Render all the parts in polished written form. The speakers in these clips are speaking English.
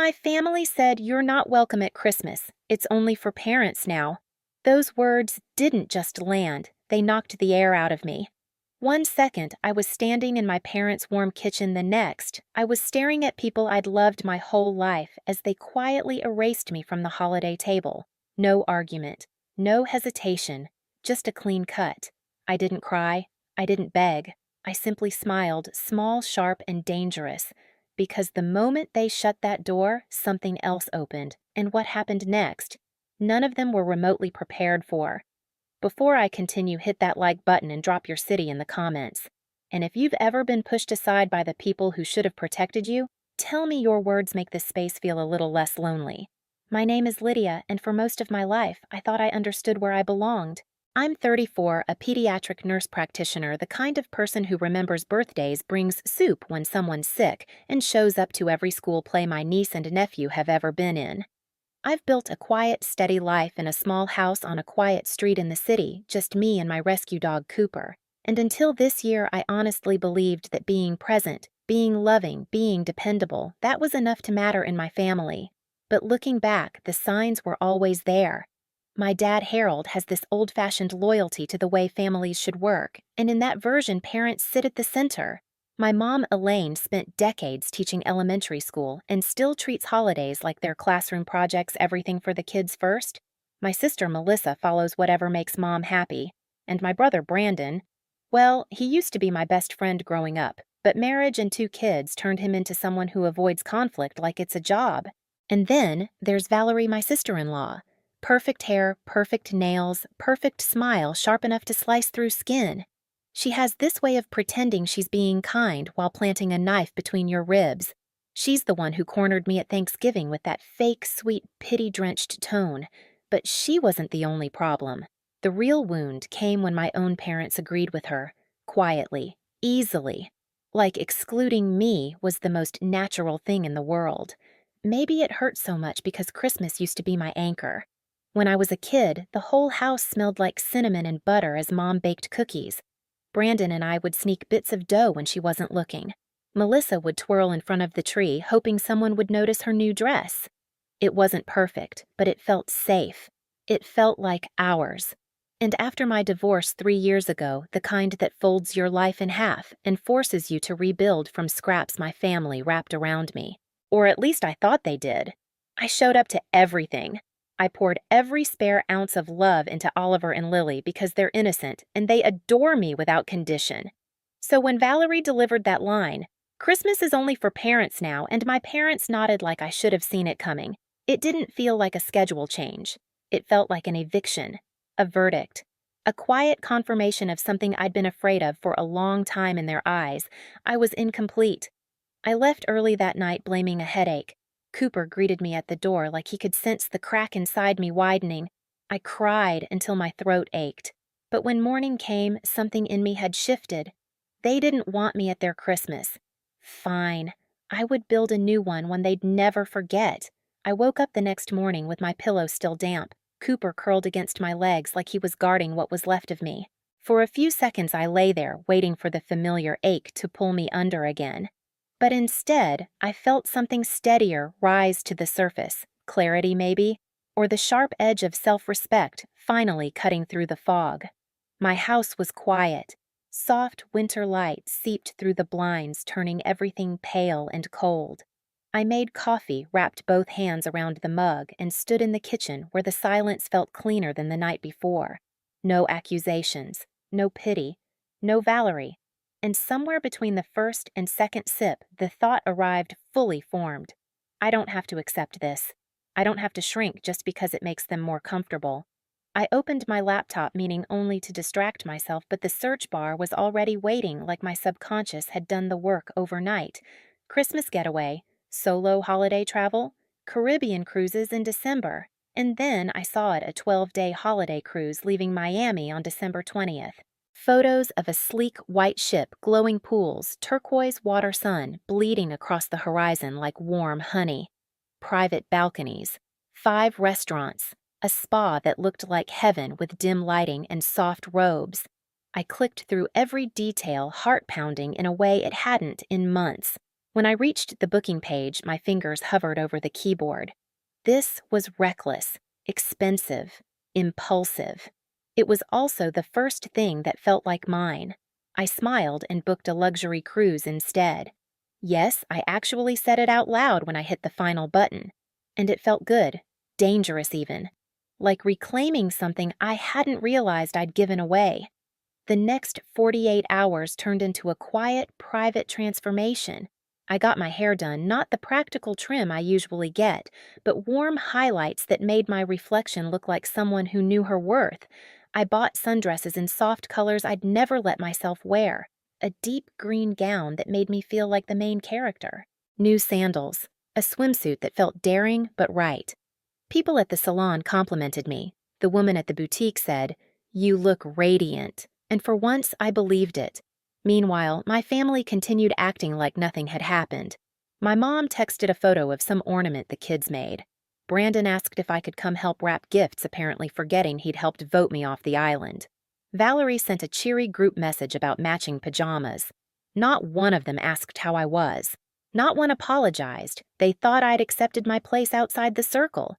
My family said, "You're not welcome at Christmas. It's only for parents now." Those words didn't just land, they knocked the air out of me. One second, I was standing in my parents' warm kitchen. The next, I was staring at people I'd loved my whole life as they quietly erased me from the holiday table. No argument, no hesitation, just a clean cut. I didn't cry. I didn't beg. I simply smiled, small, sharp, and dangerous. Because the moment they shut that door, something else opened. And what happened next? None of them were remotely prepared for. Before I continue, hit that like button and drop your city in the comments. And if you've ever been pushed aside by the people who should have protected you, tell me your words make this space feel a little less lonely. My name is Lydia, and for most of my life, I thought I understood where I belonged. I'm 34, a pediatric nurse practitioner, the kind of person who remembers birthdays, brings soup when someone's sick, and shows up to every school play my niece and nephew have ever been in. I've built a quiet, steady life in a small house on a quiet street in the city, just me and my rescue dog Cooper. And until this year, I honestly believed that being present, being loving, being dependable, that was enough to matter in my family. But looking back, the signs were always there. My dad, Harold, has this old-fashioned loyalty to the way families should work, and in that version, parents sit at the center. My mom, Elaine, spent decades teaching elementary school and still treats holidays like their classroom projects, everything for the kids first. My sister, Melissa, follows whatever makes mom happy. And my brother, Brandon, well, he used to be my best friend growing up, but marriage and 2 kids turned him into someone who avoids conflict like it's a job. And then there's Valerie, my sister-in-law. Perfect hair, perfect nails, perfect smile sharp enough to slice through skin. She has this way of pretending she's being kind while planting a knife between your ribs. She's the one who cornered me at Thanksgiving with that fake, sweet, pity-drenched tone. But she wasn't the only problem. The real wound came when my own parents agreed with her, quietly, easily. Like excluding me was the most natural thing in the world. Maybe it hurt so much because Christmas used to be my anchor. When I was a kid, the whole house smelled like cinnamon and butter as Mom baked cookies. Brandon and I would sneak bits of dough when she wasn't looking. Melissa would twirl in front of the tree, hoping someone would notice her new dress. It wasn't perfect, but it felt safe. It felt like ours. And after my divorce 3 years ago, the kind that folds your life in half and forces you to rebuild from scraps my family wrapped around me. Or at least I thought they did. I showed up to everything. I poured every spare ounce of love into Oliver and Lily because they're innocent and they adore me without condition. So when Valerie delivered that line, "Christmas is only for parents now," and my parents nodded like I should have seen it coming, it didn't feel like a schedule change. It felt like an eviction, a verdict, a quiet confirmation of something I'd been afraid of for a long time in their eyes. I was incomplete. I left early that night blaming a headache. Cooper greeted me at the door like he could sense the crack inside me widening. I cried until my throat ached. But when morning came, something in me had shifted. They didn't want me at their Christmas. Fine. I would build a new one they'd never forget. I woke up the next morning with my pillow still damp. Cooper curled against my legs like he was guarding what was left of me. For a few seconds I lay there, waiting for the familiar ache to pull me under again. But instead, I felt something steadier rise to the surface, clarity maybe, or the sharp edge of self-respect finally cutting through the fog. My house was quiet. Soft winter light seeped through the blinds, turning everything pale and cold. I made coffee, wrapped both hands around the mug, and stood in the kitchen where the silence felt cleaner than the night before. No accusations, no pity, no Valerie. And somewhere between the first and second sip, the thought arrived fully formed. I don't have to accept this. I don't have to shrink just because it makes them more comfortable. I opened my laptop, meaning only to distract myself, but the search bar was already waiting like my subconscious had done the work overnight. Christmas getaway, solo holiday travel, Caribbean cruises in December. And then I saw it, a 12-day holiday cruise leaving Miami on December 20th. Photos of a sleek white ship, glowing pools, turquoise water sun bleeding across the horizon like warm honey. Private balconies, 5 restaurants, a spa that looked like heaven with dim lighting and soft robes. I clicked through every detail, heart pounding in a way it hadn't in months. When I reached the booking page, my fingers hovered over the keyboard. This was reckless, expensive, impulsive. It was also the first thing that felt like mine. I smiled and booked a luxury cruise instead. Yes, I actually said it out loud when I hit the final button. And it felt good, dangerous even. Like reclaiming something I hadn't realized I'd given away. The next 48 hours turned into a quiet, private transformation. I got my hair done, not the practical trim I usually get, but warm highlights that made my reflection look like someone who knew her worth. I bought sundresses in soft colors I'd never let myself wear, a deep green gown that made me feel like the main character, new sandals, a swimsuit that felt daring but right. People at the salon complimented me. The woman at the boutique said, "You look radiant." And for once, I believed it. Meanwhile, my family continued acting like nothing had happened. My mom texted a photo of some ornament the kids made. Brandon asked if I could come help wrap gifts, apparently forgetting he'd helped vote me off the island. Valerie sent a cheery group message about matching pajamas. Not one of them asked how I was. Not one apologized. They thought I'd accepted my place outside the circle.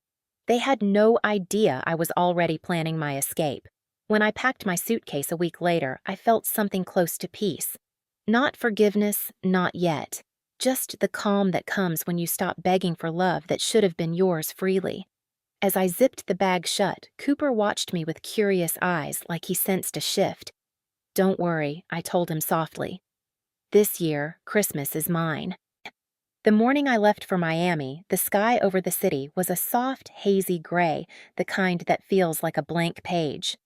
They had no idea I was already planning my escape. When I packed my suitcase a week later, I felt something close to peace. Not forgiveness, not yet. Just the calm that comes when you stop begging for love that should have been yours freely. As I zipped the bag shut, Cooper watched me with curious eyes like he sensed a shift. "Don't worry," I told him softly. "This year, Christmas is mine." The morning I left for Miami, the sky over the city was a soft, hazy gray, the kind that feels like a blank page.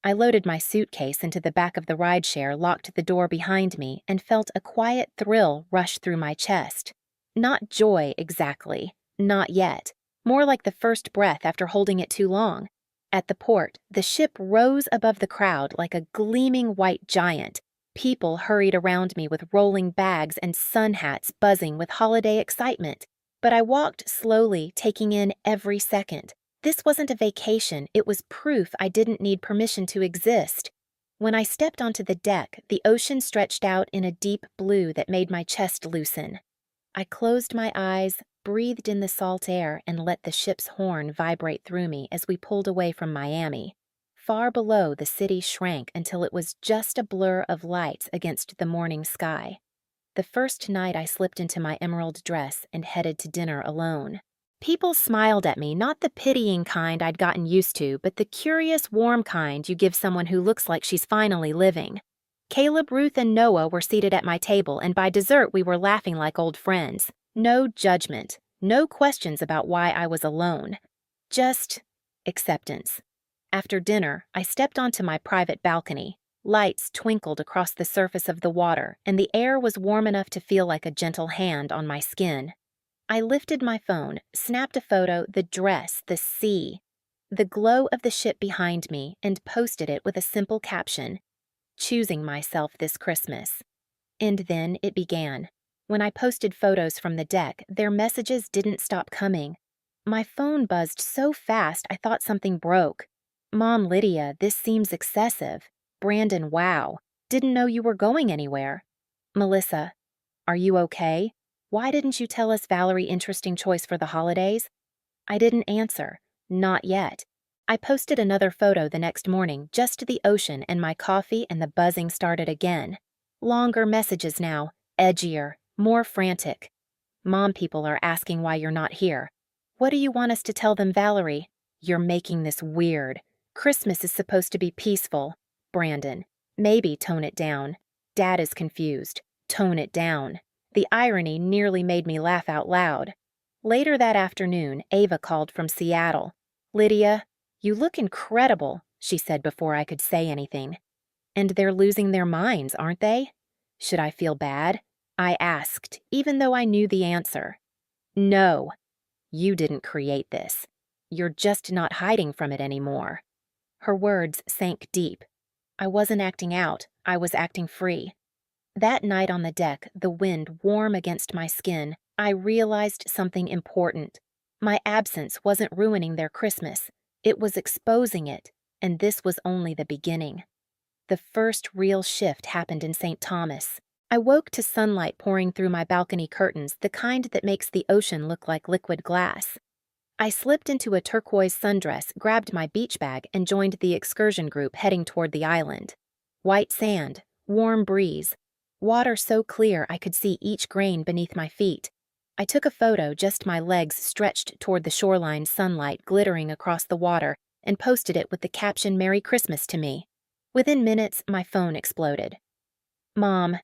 I loaded my suitcase into the back of the rideshare, locked the door behind me, and felt a quiet thrill rush through my chest. Not joy, exactly. Not yet. More like the first breath after holding it too long. At the port, the ship rose above the crowd like a gleaming white giant. People hurried around me with rolling bags and sun hats buzzing with holiday excitement. But I walked slowly, taking in every second. This wasn't a vacation, it was proof I didn't need permission to exist. When I stepped onto the deck, the ocean stretched out in a deep blue that made my chest loosen. I closed my eyes, breathed in the salt air, and let the ship's horn vibrate through me as we pulled away from Miami. Far below, the city shrank until it was just a blur of lights against the morning sky. The first night I slipped into my emerald dress and headed to dinner alone. People smiled at me, not the pitying kind I'd gotten used to, but the curious, warm kind you give someone who looks like she's finally living. Caleb, Ruth, and Noah were seated at my table, and by dessert we were laughing like old friends. No judgment, no questions about why I was alone. Just acceptance. After dinner, I stepped onto my private balcony. Lights twinkled across the surface of the water, and the air was warm enough to feel like a gentle hand on my skin. I lifted my phone, snapped a photo, the dress, the sea, the glow of the ship behind me, and posted it with a simple caption, "Choosing myself this Christmas." And then it began. When I posted photos from the deck, their messages didn't stop coming. My phone buzzed so fast I thought something broke. "Mom, Lydia, this seems excessive." "Brandon, wow. Didn't know you were going anywhere." "Melissa, are you okay? Why didn't you tell us Valerie interesting choice for the holidays?" I didn't answer. Not yet. I posted another photo the next morning, just the ocean and my coffee, and the buzzing started again. Longer messages now, edgier, more frantic. "Mom, people are asking why you're not here. What do you want us to tell them, Valerie? You're making this weird. Christmas is supposed to be peaceful." Brandon, "Maybe tone it down." Dad is confused. "Tone it down." The irony nearly made me laugh out loud. Later that afternoon, Ava called from Seattle. "Lydia, you look incredible," she said before I could say anything. "And they're losing their minds, aren't they?" Should I feel bad? I asked, even though I knew the answer. "No, you didn't create this. You're just not hiding from it anymore." Her words sank deep. I wasn't acting out, I was acting free. That night on the deck, the wind warm against my skin, I realized something important. My absence wasn't ruining their Christmas. It was exposing it, and this was only the beginning. The first real shift happened in St. Thomas. I woke to sunlight pouring through my balcony curtains, the kind that makes the ocean look like liquid glass. I slipped into a turquoise sundress, grabbed my beach bag, and joined the excursion group heading toward the island. White sand, warm breeze, water so clear I could see each grain beneath my feet. I took a photo, just my legs stretched toward the shoreline, sunlight glittering across the water, and posted it with the caption "Merry Christmas" to me. Within minutes, my phone exploded. "Mom,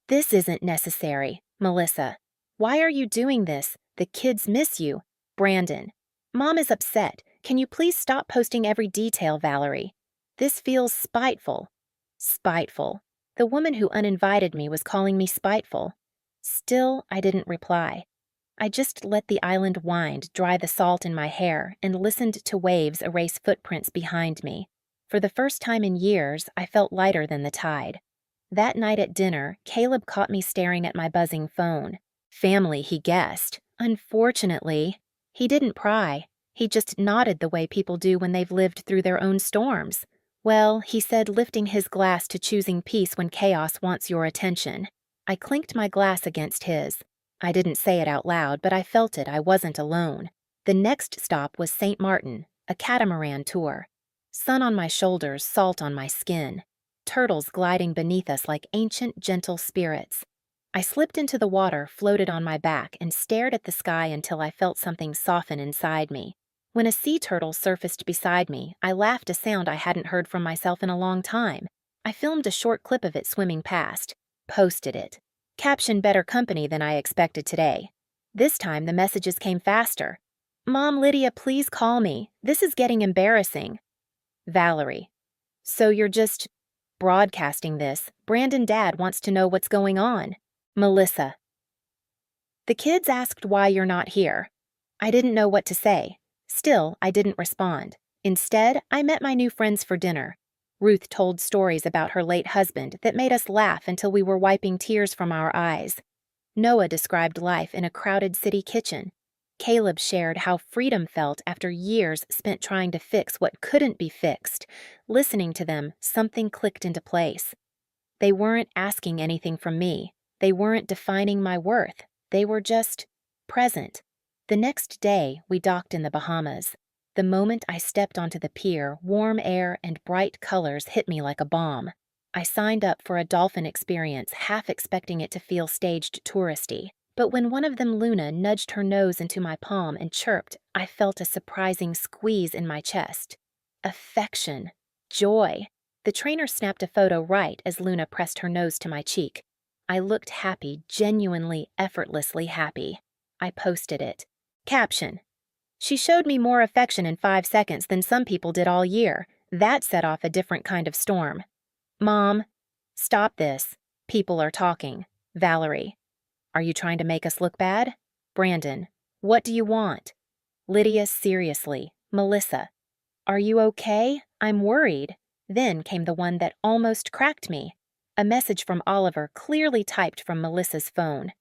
this isn't necessary. Melissa, why are you doing this? The kids miss you. Brandon. Mom is upset. Can you please stop posting every detail, Valerie? This feels spiteful." Spiteful. The woman who uninvited me was calling me spiteful. Still, I didn't reply. I just let the island wind dry the salt in my hair and listened to waves erase footprints behind me. For the first time in years, I felt lighter than the tide. That night at dinner, Caleb caught me staring at my buzzing phone. Family, he guessed. Unfortunately, he didn't pry. He just nodded the way people do when they've lived through their own storms. "Well," he said, lifting his glass to choosing peace when chaos wants your attention. I clinked my glass against his. I didn't say it out loud, but I felt it. I wasn't alone. The next stop was St. Martin, a catamaran tour. Sun on my shoulders, salt on my skin. Turtles gliding beneath us like ancient, gentle spirits. I slipped into the water, floated on my back, and stared at the sky until I felt something soften inside me. When a sea turtle surfaced beside me, I laughed, a sound I hadn't heard from myself in a long time. I filmed a short clip of it swimming past. Posted it. Caption: "Better company than I expected today." This time the messages came faster. "Mom, Lydia, please call me. This is getting embarrassing." Valerie. "So you're just broadcasting this? Brandon Dad wants to know what's going on." Melissa. "The kids asked why you're not here." I didn't know what to say. Still, I didn't respond. Instead, I met my new friends for dinner. Ruth told stories about her late husband that made us laugh until we were wiping tears from our eyes. Noah described life in a crowded city kitchen. Caleb shared how freedom felt after years spent trying to fix what couldn't be fixed. Listening to them, something clicked into place. They weren't asking anything from me. They weren't defining my worth. They were just present. The next day, we docked in the Bahamas. The moment I stepped onto the pier, warm air and bright colors hit me like a bomb. I signed up for a dolphin experience, half expecting it to feel staged touristy. But when one of them, Luna, nudged her nose into my palm and chirped, I felt a surprising squeeze in my chest. Affection. Joy. The trainer snapped a photo right as Luna pressed her nose to my cheek. I looked happy, genuinely, effortlessly happy. I posted it. Caption: "She showed me more affection in 5 seconds than some people did all year." That set off a different kind of storm. "Mom, stop this. People are talking." Valerie. "Are you trying to make us look bad?" Brandon. "What do you want?" Lydia, seriously. Melissa. "Are you okay? I'm worried." Then came the one that almost cracked me. A message from Oliver, clearly typed from Melissa's phone.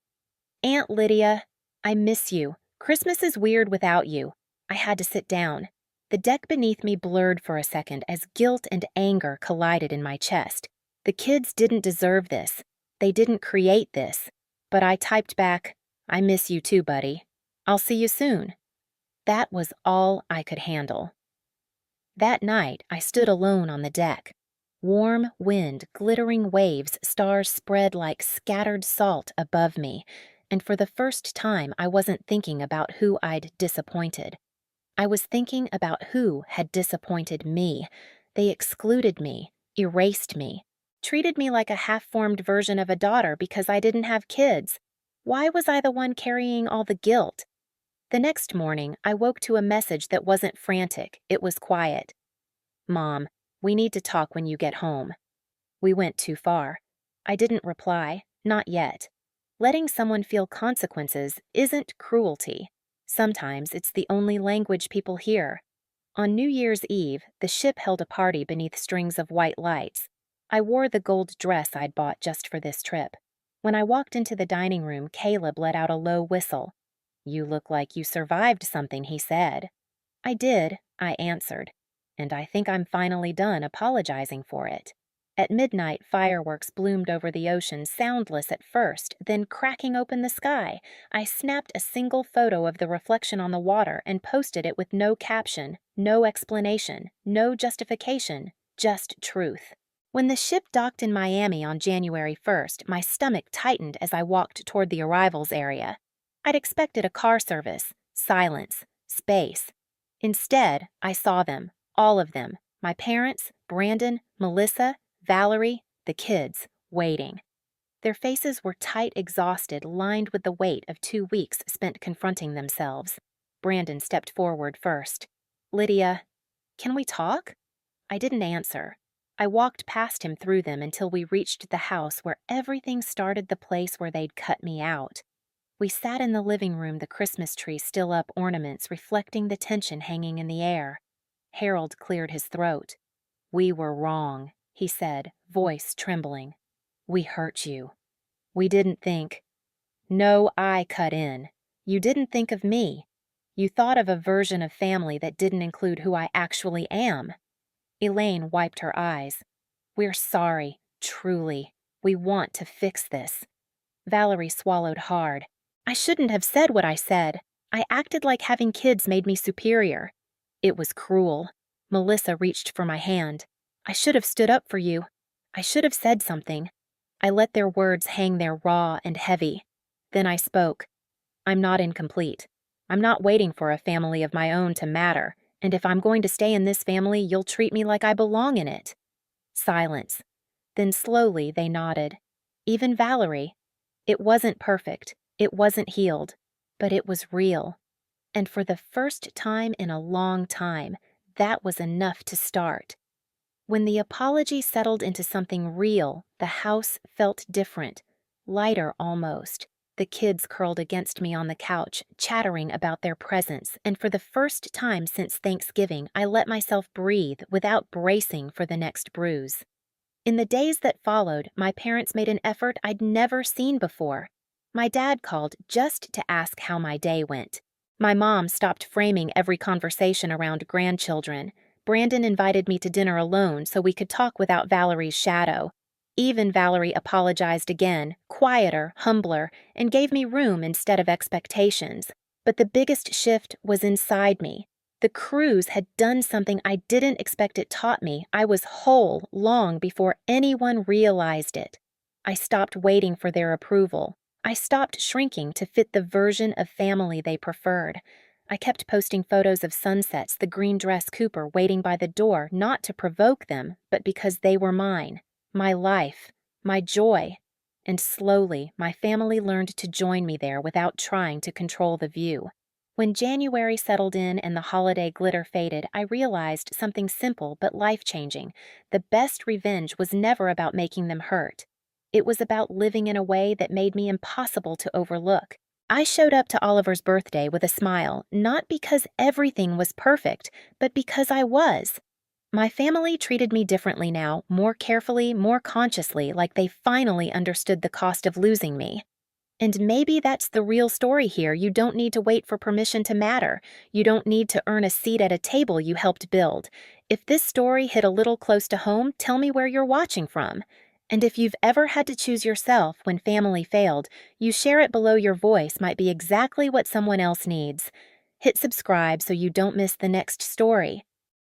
"Aunt Lydia, I miss you. Christmas is weird without you." I had to sit down. The deck beneath me blurred for a second as guilt and anger collided in my chest. The kids didn't deserve this. They didn't create this. But I typed back, "I miss you too, buddy. I'll see you soon." That was all I could handle. That night, I stood alone on the deck. Warm wind, glittering waves, stars spread like scattered salt above me, and for the first time I wasn't thinking about who I'd disappointed. I was thinking about who had disappointed me. They excluded me, erased me, treated me like a half-formed version of a daughter because I didn't have kids. Why was I the one carrying all the guilt? The next morning, I woke to a message that wasn't frantic, it was quiet. "Mom, we need to talk when you get home." We went too far. I didn't reply, not yet. Letting someone feel consequences isn't cruelty. Sometimes it's the only language people hear. On New Year's Eve, the ship held a party beneath strings of white lights. I wore the gold dress I'd bought just for this trip. When I walked into the dining room, Caleb let out a low whistle. "You look like you survived something," he said. "I did," I answered, "and I think I'm finally done apologizing for it." At midnight, fireworks bloomed over the ocean, soundless at first, then cracking open the sky. I snapped a single photo of the reflection on the water and posted it with no caption, no explanation, no justification, just truth. When the ship docked in Miami on January 1st, my stomach tightened as I walked toward the arrivals area. I'd expected a car service, silence, space. Instead, I saw them, all of them, my parents, Brandon, Melissa, Valerie, the kids, waiting. Their faces were tight, exhausted, lined with the weight of 2 weeks spent confronting themselves. Brandon stepped forward first. "Lydia, can we talk?" I didn't answer. I walked past him through them until we reached the house where everything started, the place where they'd cut me out. We sat in the living room, the Christmas tree still up, ornaments reflecting the tension hanging in the air. Harold cleared his throat. "We were wrong," he said, voice trembling. "We hurt you. We didn't think." "No, I cut in. You didn't think of me. You thought of a version of family that didn't include who I actually am." Elaine wiped her eyes. "We're sorry, truly. We want to fix this." Valerie swallowed hard. "I shouldn't have said what I said. I acted like having kids made me superior. It was cruel." Melissa reached for my hand. "I should have stood up for you. I should have said something." I let their words hang there raw and heavy. Then I spoke. "I'm not incomplete. I'm not waiting for a family of my own to matter, and if I'm going to stay in this family, you'll treat me like I belong in it." Silence. Then slowly they nodded. Even Valerie. It wasn't perfect. It wasn't healed. But it was real. And for the first time in a long time, that was enough to start. When the apology settled into something real, the house felt different, lighter almost. The kids curled against me on the couch, chattering about their presents, and for the first time since Thanksgiving, I let myself breathe without bracing for the next bruise. In the days that followed, my parents made an effort I'd never seen before. My dad called just to ask how my day went. My mom stopped framing every conversation around grandchildren. Brandon invited me to dinner alone so we could talk without Valerie's shadow. Even Valerie apologized again, quieter, humbler, and gave me room instead of expectations. But the biggest shift was inside me. The cruise had done something I didn't expect. It taught me I was whole long before anyone realized it. I stopped waiting for their approval. I stopped shrinking to fit the version of family they preferred. I kept posting photos of sunsets, the green dress Cooper waiting by the door, not to provoke them, but because they were mine. My life, my joy. And slowly, my family learned to join me there without trying to control the view. When January settled in and the holiday glitter faded, I realized something simple but life-changing. The best revenge was never about making them hurt. It was about living in a way that made me impossible to overlook. I showed up to Oliver's birthday with a smile, not because everything was perfect, but because I was. My family treated me differently now, more carefully, more consciously, like they finally understood the cost of losing me. And maybe that's the real story here. You don't need to wait for permission to matter. You don't need to earn a seat at a table you helped build. If this story hit a little close to home, tell me where you're watching from. And if you've ever had to choose yourself when family failed, you share it below. Your voice might be exactly what someone else needs. Hit subscribe so you don't miss the next story.